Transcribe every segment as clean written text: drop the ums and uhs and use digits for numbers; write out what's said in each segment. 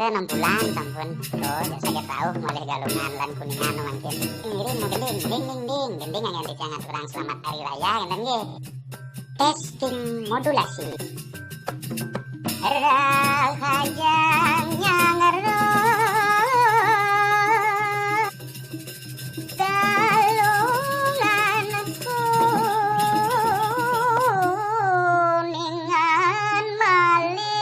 Nampulan sampun terus sakit tahu malih galungan lan kuningan mangkin ngiring mau gending yang dicangat orang selamat hari raya kan nggih testing modulasi rahayanya ngero galunganku kuningan malih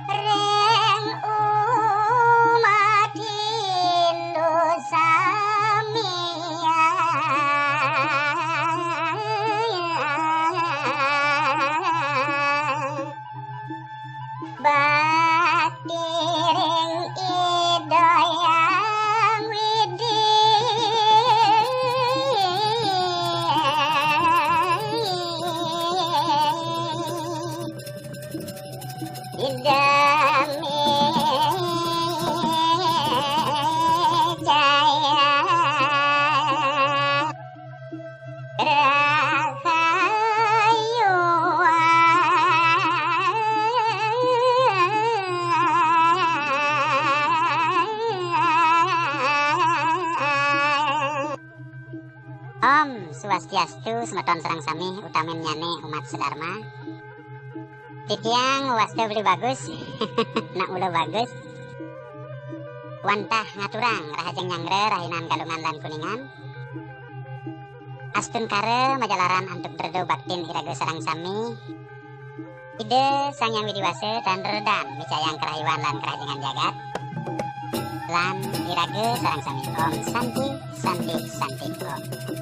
reng umat Indosamia batiring idoyang widi idami jaya Om Swastiastu semeton serang sami utamin nyane umat sedharma titiang wasta beli bagus nak ulo bagus wantah ngaturang rahajeng nyangre rahinan galungan lan kuningan astun kare majalaran antuk berdo baktin iraga sarang sami ide sang yang widiwase dan redan micayang kerahiwan lan kerajengan jagat lan iraga sarang sami om santi om